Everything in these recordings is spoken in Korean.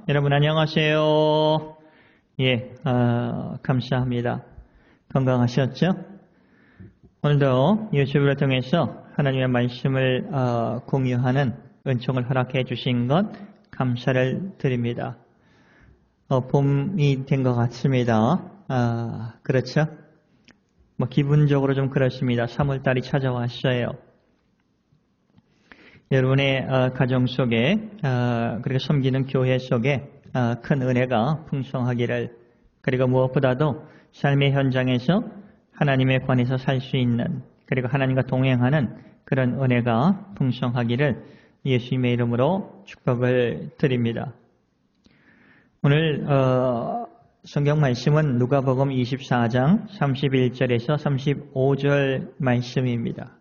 여러분 안녕하세요. 감사합니다. 건강하셨죠? 오늘도 유튜브를 통해서 하나님의 말씀을 공유하는 은총을 허락해 주신 것 감사를 드립니다. 봄이 된 것 같습니다. 그렇죠? 기분적으로 좀 그렇습니다. 3월달이 찾아왔어요. 여러분의 가정 속에 그리고 섬기는 교회 속에 큰 은혜가 풍성하기를, 그리고 무엇보다도 삶의 현장에서 하나님에 관해서 살 수 있는, 그리고 하나님과 동행하는 그런 은혜가 풍성하기를 예수님의 이름으로 축복을 드립니다. 오늘 성경 말씀은 누가복음 24장 31절에서 35절 말씀입니다.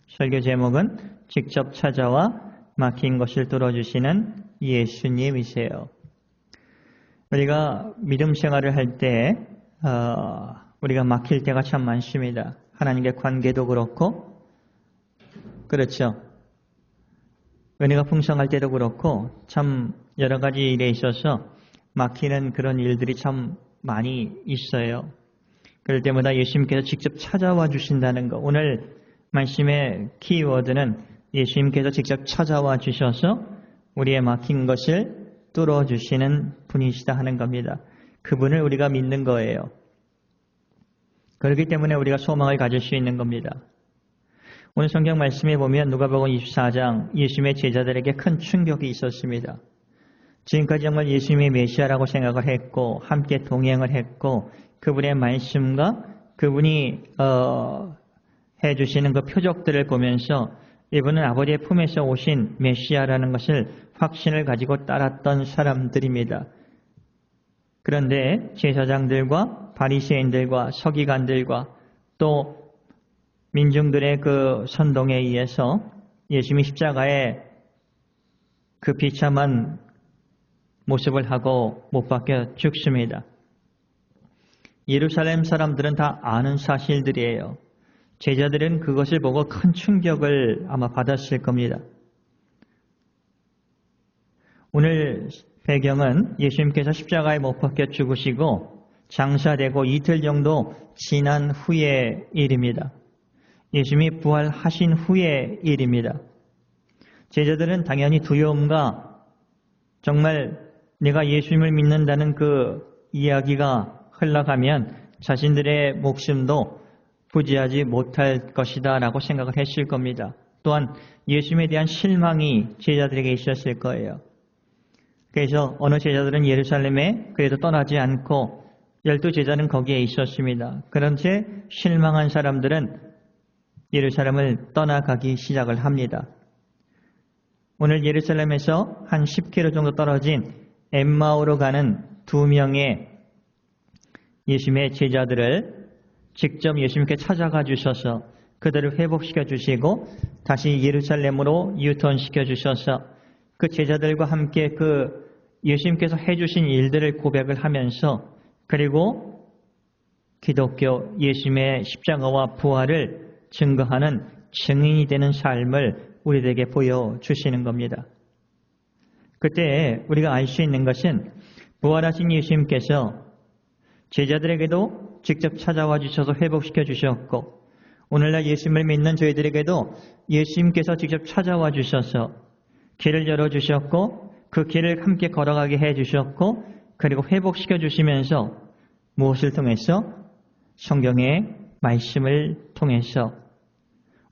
설교 제목은 직접 찾아와 막힌 것을 뚫어주시는 예수님이세요. 우리가 믿음 생활을 할 때 우리가 막힐 때가 참 많습니다. 하나님과의 관계도 그렇고, 그렇죠. 은혜가 풍성할 때도 그렇고 참 여러 가지 일에 있어서 막히는 그런 일들이 참 많이 있어요. 그럴 때마다 예수님께서 직접 찾아와 주신다는 것. 오늘 말씀의 키워드는 예수님께서 직접 찾아와 주셔서 우리의 막힌 것을 뚫어주시는 분이시다 하는 겁니다. 그분을 우리가 믿는 거예요. 그렇기 때문에 우리가 소망을 가질 수 있는 겁니다. 오늘 성경 말씀에 보면 누가복음 24장 예수님의 제자들에게 큰 충격이 있었습니다. 지금까지 정말 예수님이 메시아라고 생각을 했고 함께 동행을 했고 그분의 말씀과 그분이 해주시는 그 표적들을 보면서 이분은 아버지의 품에서 오신 메시아라는 것을 확신을 가지고 따랐던 사람들입니다. 그런데 제사장들과 바리새인들과 서기관들과 또 민중들의 그 선동에 의해서 예수님이 십자가에 그 비참한 모습을 하고 못 박혀 죽습니다. 예루살렘 사람들은 다 아는 사실들이에요. 제자들은 그것을 보고 큰 충격을 아마 받았을 겁니다. 오늘 배경은 예수님께서 십자가에 못 박혀 죽으시고 장사되고 이틀 정도 지난 후의 일입니다. 예수님이 부활하신 후의 일입니다. 제자들은 당연히 두려움과 정말 내가 예수님을 믿는다는 그 이야기가 흘러가면 자신들의 목숨도 부지하지 못할 것이다 라고 생각을 했을 겁니다. 또한 예수님에 대한 실망이 제자들에게 있었을 거예요. 그래서 어느 제자들은 예루살렘에 그래도 떠나지 않고 12제자는 거기에 있었습니다. 그런 채 실망한 사람들은 예루살렘을 떠나가기 시작을 합니다. 오늘 예루살렘에서 한 10km 정도 떨어진 엠마오로 가는 2명의 예수님의 제자들을 직접 예수님께 찾아가 주셔서 그들을 회복시켜 주시고 다시 예루살렘으로 유턴시켜 주셔서 그 제자들과 함께 그 예수님께서 해주신 일들을 고백을 하면서 그리고 기독교 예수님의 십자가와 부활을 증거하는 증인이 되는 삶을 우리들에게 보여주시는 겁니다. 그때 우리가 알 수 있는 것은 부활하신 예수님께서 제자들에게도 직접 찾아와 주셔서 회복시켜 주셨고 오늘날 예수님을 믿는 저희들에게도 예수님께서 직접 찾아와 주셔서 길을 열어주셨고 그 길을 함께 걸어가게 해주셨고 그리고 회복시켜 주시면서 무엇을 통해서? 성경의 말씀을 통해서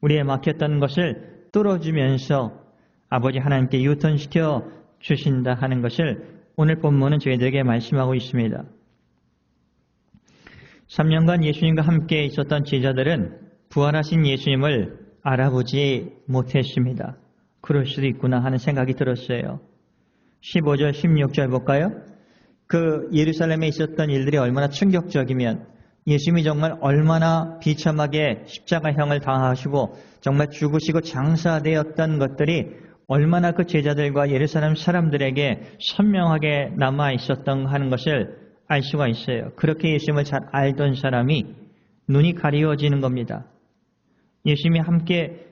우리의 막혔던 것을 뚫어주면서 아버지 하나님께 유턴시켜 주신다 하는 것을 오늘 본문은 저희들에게 말씀하고 있습니다. 3년간 예수님과 함께 있었던 제자들은 부활하신 예수님을 알아보지 못했습니다. 그럴 수도 있구나 하는 생각이 들었어요. 15절, 16절 볼까요? 그 예루살렘에 있었던 일들이 얼마나 충격적이면 예수님이 정말 얼마나 비참하게 십자가형을 당하시고 정말 죽으시고 장사되었던 것들이 얼마나 그 제자들과 예루살렘 사람들에게 선명하게 남아 있었던 하는 것을 알 수가 있어요. 그렇게 예수님을 잘 알던 사람이 눈이 가리워지는 겁니다. 예수님이 함께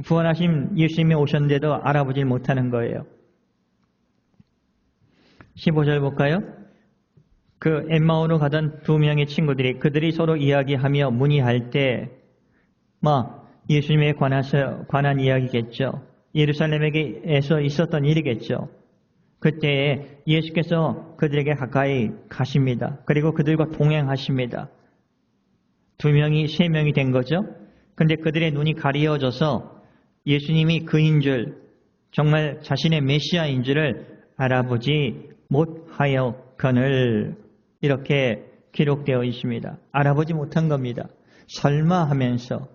부활하신 예수님이 오셨는데도 알아보질 못하는 거예요. 15절 볼까요? 그 엠마오로 가던 두 명의 친구들이 그들이 서로 이야기하며 문의할 때 예수님에 관한 이야기겠죠. 예루살렘에서 있었던 일이겠죠. 그때에 예수께서 그들에게 가까이 가십니다. 그리고 그들과 동행하십니다. 2명이 3명이 된 거죠. 근데 그들의 눈이 가리워져서 예수님이 그인 줄, 정말 자신의 메시아인 줄을 알아보지 못하였거늘 이렇게 기록되어 있습니다. 알아보지 못한 겁니다. 설마 하면서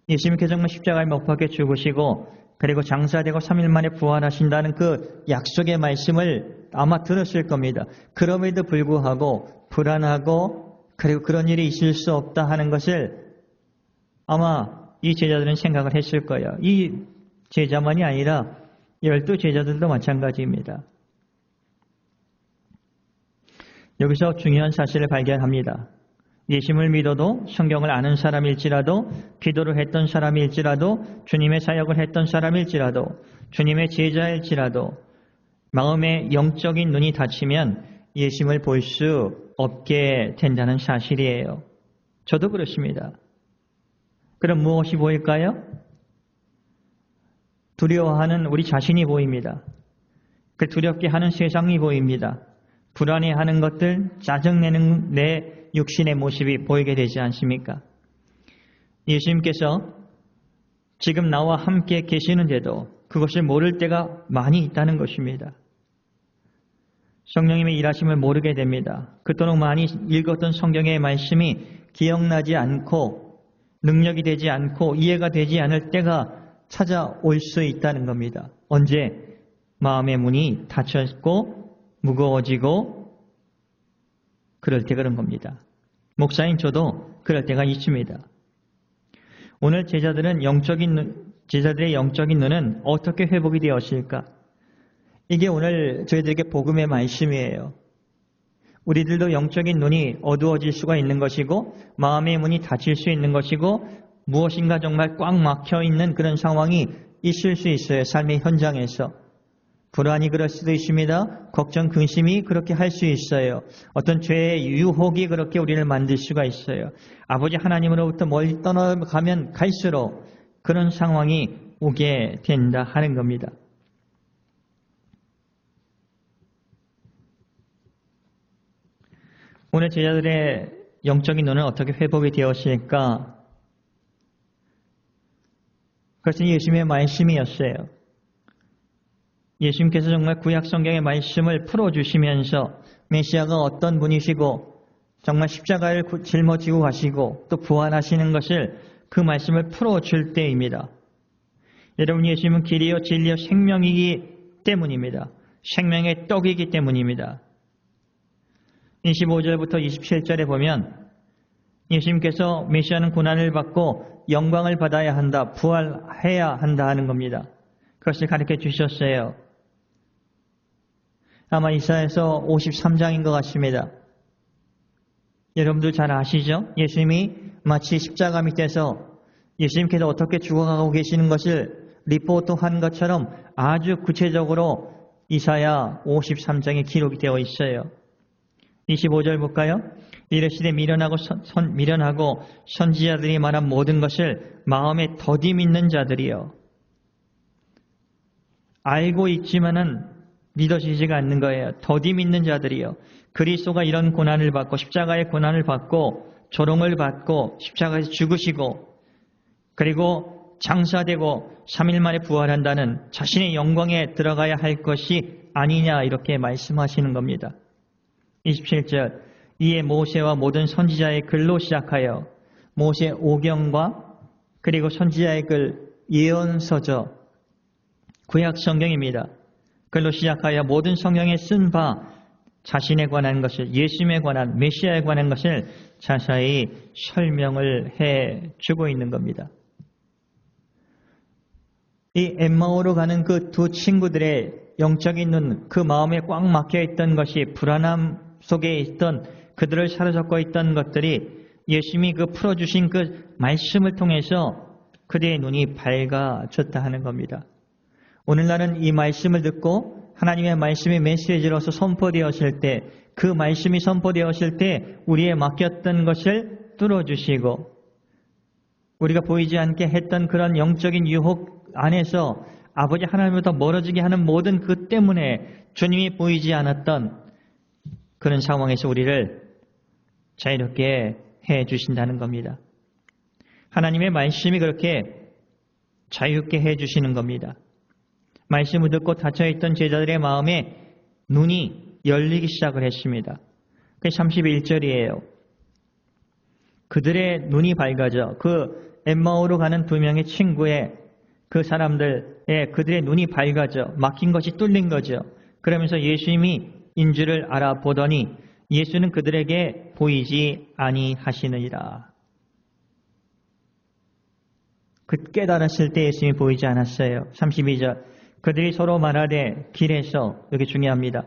예수님께서 정말 십자가에 못 박혀 죽으시고 그리고 장사되고 3일 만에 부활하신다는 그 약속의 말씀을 아마 들었을 겁니다. 그럼에도 불구하고 불안하고 그리고 그런 일이 있을 수 없다 하는 것을 아마 이 제자들은 생각을 했을 거예요. 이 제자만이 아니라 12제자들도 마찬가지입니다. 여기서 중요한 사실을 발견합니다. 예수님을 믿어도 성경을 아는 사람일지라도 기도를 했던 사람일지라도 주님의 사역을 했던 사람일지라도 주님의 제자일지라도 마음의 영적인 눈이 닫히면 예수님을 볼 수 없게 된다는 사실이에요. 저도 그렇습니다. 그럼 무엇이 보일까요? 두려워하는 우리 자신이 보입니다. 그 두렵게 하는 세상이 보입니다. 불안해하는 것들, 짜증내는 내 육신의 모습이 보이게 되지 않습니까? 예수님께서 지금 나와 함께 계시는데도 그것을 모를 때가 많이 있다는 것입니다. 성령님의 일하심을 모르게 됩니다. 그토록 많이 읽었던 성경의 말씀이 기억나지 않고 능력이 되지 않고 이해가 되지 않을 때가 찾아올 수 있다는 겁니다. 언제? 마음의 문이 닫혔고 무거워지고 그럴 때 그런 겁니다. 목사인 저도 그럴 때가 있습니다. 오늘 제자들의 영적인 눈은 어떻게 회복이 되었을까? 이게 오늘 저희들에게 복음의 말씀이에요. 우리들도 영적인 눈이 어두워질 수가 있는 것이고 마음의 문이 닫힐 수 있는 것이고 무엇인가 정말 꽉 막혀 있는 그런 상황이 있을 수 있어요. 삶의 현장에서. 불안이 그럴 수도 있습니다. 걱정, 근심이 그렇게 할 수 있어요. 어떤 죄의 유혹이 그렇게 우리를 만들 수가 있어요. 아버지 하나님으로부터 멀리 떠나가면 갈수록 그런 상황이 오게 된다 하는 겁니다. 오늘 제자들의 영적인 눈은 어떻게 회복이 되었을까? 그것은 예수님의 말씀이었어요. 예수님께서 정말 구약 성경의 말씀을 풀어주시면서 메시아가 어떤 분이시고 정말 십자가를 짊어지고 가시고 또 부활하시는 것을 그 말씀을 풀어줄 때입니다. 여러분, 예수님은 길이요 진리요 생명이기 때문입니다. 생명의 떡이기 때문입니다. 25절부터 27절에 보면 예수님께서 메시아는 고난을 받고 영광을 받아야 한다, 부활해야 한다 하는 겁니다. 그것을 가르쳐 주셨어요. 아마 이사야서 53장인 것 같습니다. 여러분들 잘 아시죠? 예수님이 마치 십자가 밑에서 예수님께서 어떻게 죽어가고 계시는 것을 리포트한 것처럼 아주 구체적으로 이사야 53장에 기록이 되어 있어요. 25절 볼까요? 이르시되 미련하고 선지자들이 말한 모든 것을 마음에 더디 믿는 자들이요. 알고 있지만은 믿어지지가 않는 거예요. 더디 믿는 자들이요. 그리스도가 이런 고난을 받고 십자가의 고난을 받고 조롱을 받고 십자가에서 죽으시고 그리고 장사되고 3일 만에 부활한다는 자신의 영광에 들어가야 할 것이 아니냐 이렇게 말씀하시는 겁니다. 27절 이에 모세와 모든 선지자의 글로 시작하여 모세 오경과 그리고 선지자의 글 예언서저 구약 성경입니다. 글로 시작하여 모든 성경에 쓴 바 자신에 관한 것을 예수님에 관한 메시아에 관한 것을 자세히 설명을 해주고 있는 겁니다. 이 엠마오로 가는 그 두 친구들의 영적인 눈, 그 마음에 꽉 막혀 있던 것이 불안함 속에 있던 그들을 사로잡고 있던 것들이 예수님이 그 풀어주신 그 말씀을 통해서 그들의 눈이 밝아졌다 하는 겁니다. 오늘날은 이 말씀을 듣고 하나님의 말씀이 메시지로서 선포되었을 때, 그 말씀이 선포되었을 때 우리의 막혔던 것을 뚫어주시고, 우리가 보이지 않게 했던 그런 영적인 유혹 안에서 아버지 하나님보다 멀어지게 하는 모든 그 때문에 주님이 보이지 않았던 그런 상황에서 우리를 자유롭게 해 주신다는 겁니다. 하나님의 말씀이 그렇게 자유롭게 해 주시는 겁니다. 말씀을 듣고 닫혀있던 제자들의 마음에 눈이 열리기 시작을 했습니다. 그게 31절이에요. 그들의 눈이 밝아져 그 엠마오로 가는 두 명의 친구의 그 사람들의 그들의 눈이 밝아져 막힌 것이 뚫린 거죠. 그러면서 예수님이 인 줄을 알아보더니 예수는 그들에게 보이지 아니하시느니라. 그 깨달았을 때 예수님이 보이지 않았어요. 32절. 그들이 서로 말하되 길에서, 여기 중요합니다.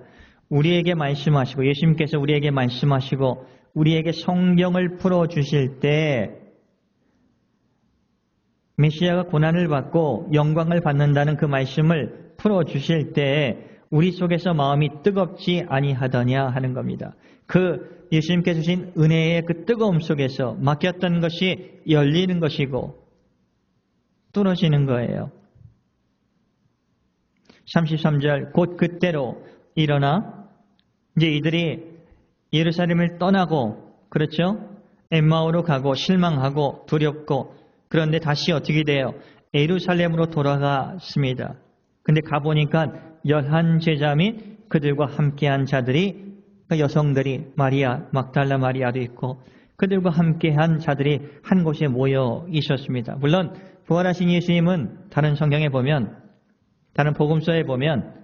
우리에게 말씀하시고, 예수님께서 우리에게 말씀하시고 우리에게 성경을 풀어주실 때 메시아가 고난을 받고 영광을 받는다는 그 말씀을 풀어주실 때 우리 속에서 마음이 뜨겁지 아니하더냐 하는 겁니다. 그 예수님께서 주신 은혜의 그 뜨거움 속에서 막혔던 것이 열리는 것이고 뚫어지는 거예요. 33절. 곧 그때로 일어나 이제 이들이 예루살렘을 떠나고, 그렇죠? 엠마오로 가고 실망하고 두렵고, 그런데 다시 어떻게 돼요? 예루살렘으로 돌아갔습니다. 근데 가보니까 11제자 및 그들과 함께한 자들이, 그 여성들이 마리아, 막달라 마리아도 있고 그들과 함께한 자들이 한 곳에 모여 있었습니다. 물론 부활하신 예수님은 다른 성경에 보면, 다른 복음서에 보면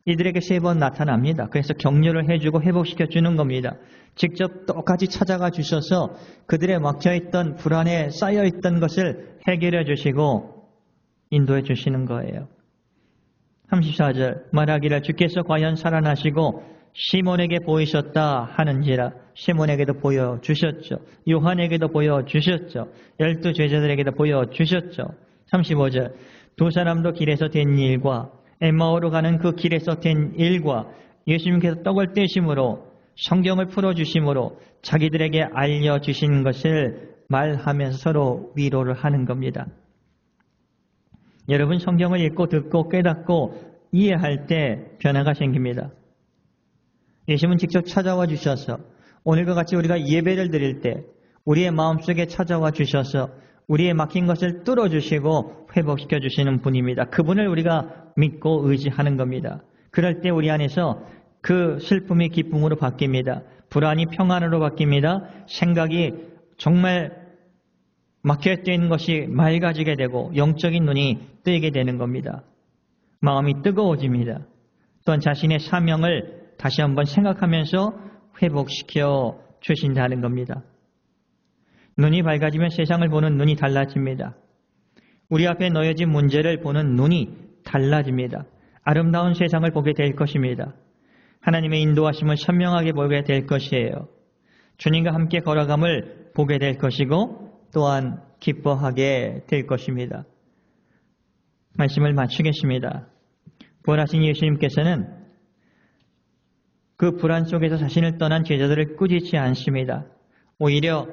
이들에게 3번 나타납니다. 그래서 격려를 해주고 회복시켜주는 겁니다. 직접 똑같이 찾아가 주셔서 그들의 막혀있던 불안에 쌓여있던 것을 해결해 주시고 인도해 주시는 거예요. 34절. 말하기를 주께서 과연 살아나시고 시몬에게 보이셨다 하는지라. 시몬에게도 보여주셨죠. 요한에게도 보여주셨죠. 12 제자들에게도 보여주셨죠. 35절. 두 사람도 길에서 된 일과 엠마오로 가는 그 길에서 된 일과 예수님께서 떡을 떼심으로 성경을 풀어주심으로 자기들에게 알려주신 것을 말하면서 서로 위로를 하는 겁니다. 여러분, 성경을 읽고 듣고 깨닫고 이해할 때 변화가 생깁니다. 예수님은 직접 찾아와 주셔서 오늘과 같이 우리가 예배를 드릴 때 우리의 마음속에 찾아와 주셔서 우리의 막힌 것을 뚫어주시고 회복시켜 주시는 분입니다. 그분을 우리가 믿고 의지하는 겁니다. 그럴 때 우리 안에서 그 슬픔이 기쁨으로 바뀝니다. 불안이 평안으로 바뀝니다. 생각이 정말 막혀있던 것이 맑아지게 되고 영적인 눈이 뜨이게 되는 겁니다. 마음이 뜨거워집니다. 또한 자신의 사명을 다시 한번 생각하면서 회복시켜 주신다는 겁니다. 눈이 밝아지면 세상을 보는 눈이 달라집니다. 우리 앞에 놓여진 문제를 보는 눈이 달라집니다. 아름다운 세상을 보게 될 것입니다. 하나님의 인도하심을 선명하게 보게 될 것이에요. 주님과 함께 걸어감을 보게 될 것이고 또한 기뻐하게 될 것입니다. 말씀을 마치겠습니다. 부활하신 예수님께서는 그 불안 속에서 자신을 떠난 제자들을 꾸짖지 않습니다. 오히려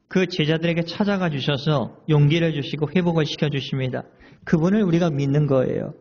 그 제자들에게 찾아가 주셔서 용기를 주시고 회복을 시켜주십니다. 그분을 우리가 믿는 거예요.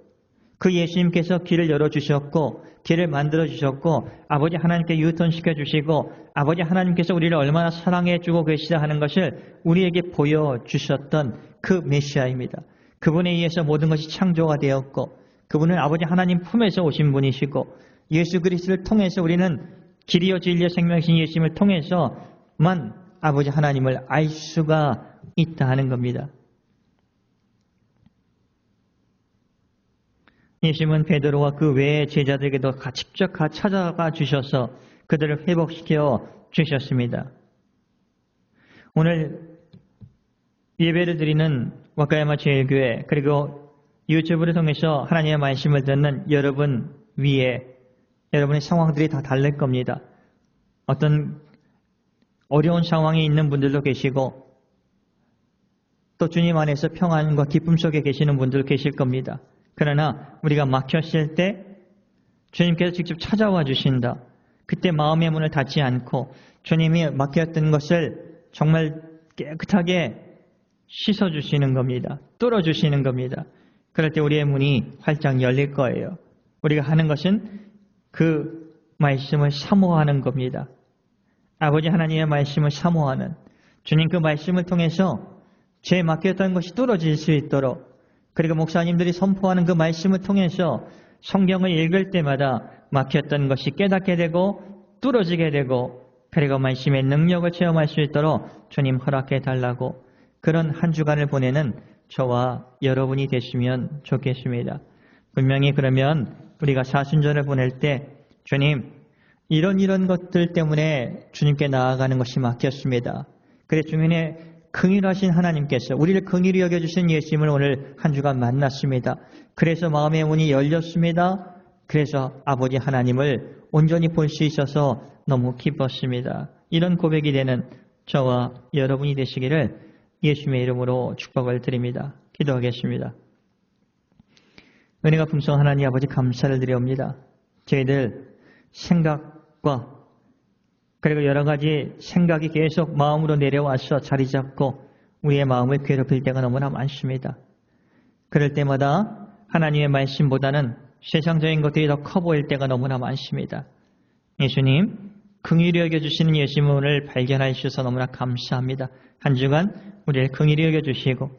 그 예수님께서 길을 열어주셨고 길을 만들어주셨고 아버지 하나님께 유턴시켜 주시고 아버지 하나님께서 우리를 얼마나 사랑해 주고 계시다 하는 것을 우리에게 보여주셨던 그 메시아입니다. 그분에 의해서 모든 것이 창조가 되었고 그분은 아버지 하나님 품에서 오신 분이시고 예수 그리스도를 통해서 우리는 길이요 진리요 생명이신 예수님을 통해서만 아버지 하나님을 알 수가 있다 하는 겁니다. 예수님은 베드로와 그 외의 제자들에게도 직접 찾아가 주셔서 그들을 회복시켜 주셨습니다. 오늘 예배를 드리는 와카야마 제일교회 그리고 유튜브를 통해서 하나님의 말씀을 듣는 여러분 위에 여러분의 상황들이 다 다를 겁니다. 어떤 어려운 상황에 있는 분들도 계시고 또 주님 안에서 평안과 기쁨 속에 계시는 분들도 계실 겁니다. 그러나 우리가 막혔을 때 주님께서 직접 찾아와 주신다. 그때 마음의 문을 닫지 않고 주님이 맡겼던 것을 정말 깨끗하게 씻어주시는 겁니다. 뚫어주시는 겁니다. 그럴 때 우리의 문이 활짝 열릴 거예요. 우리가 하는 것은 그 말씀을 사모하는 겁니다. 아버지 하나님의 말씀을 사모하는, 주님 그 말씀을 통해서 제 맡겼던 것이 뚫어질 수 있도록, 그리고 목사님들이 선포하는 그 말씀을 통해서 성경을 읽을 때마다 막혔던 것이 깨닫게 되고 뚫어지게 되고, 그리고 말씀의 능력을 체험할 수 있도록 주님 허락해 달라고, 그런 한 주간을 보내는 저와 여러분이 되시면 좋겠습니다. 분명히 그러면 우리가 사순절을 보낼 때 주님 이런 것들 때문에 주님께 나아가는 것이 막혔습니다. 그래 주님의 긍휼하신 하나님께서 우리를 긍휼히 여겨주신 예수님을 오늘 한 주간 만났습니다. 그래서 마음의 문이 열렸습니다. 그래서 아버지 하나님을 온전히 볼 수 있어서 너무 기뻤습니다. 이런 고백이 되는 저와 여러분이 되시기를 예수님의 이름으로 축복을 드립니다. 기도하겠습니다. 은혜가 풍성한 하나님 아버지 감사를 드려옵니다. 저희들 생각과 그리고 여러 가지 생각이 계속 마음으로 내려와서 자리 잡고 우리의 마음을 괴롭힐 때가 너무나 많습니다. 그럴 때마다 하나님의 말씀보다는 세상적인 것들이 더 커 보일 때가 너무나 많습니다. 예수님, 긍휼히 여겨주시는 예수님을 발견해 주셔서 너무나 감사합니다. 한 주간 우리를 긍휼히 여겨주시고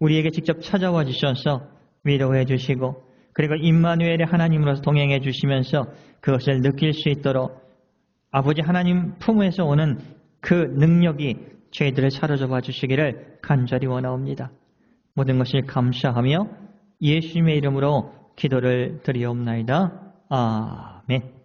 우리에게 직접 찾아와 주셔서 위로해 주시고 그리고 임마누엘의 하나님으로서 동행해 주시면서 그것을 느낄 수 있도록 아버지 하나님 품에서 오는 그 능력이 저희들을 사로잡아 주시기를 간절히 원하옵니다. 모든 것을 감사하며 예수님의 이름으로 기도를 드리옵나이다. 아멘.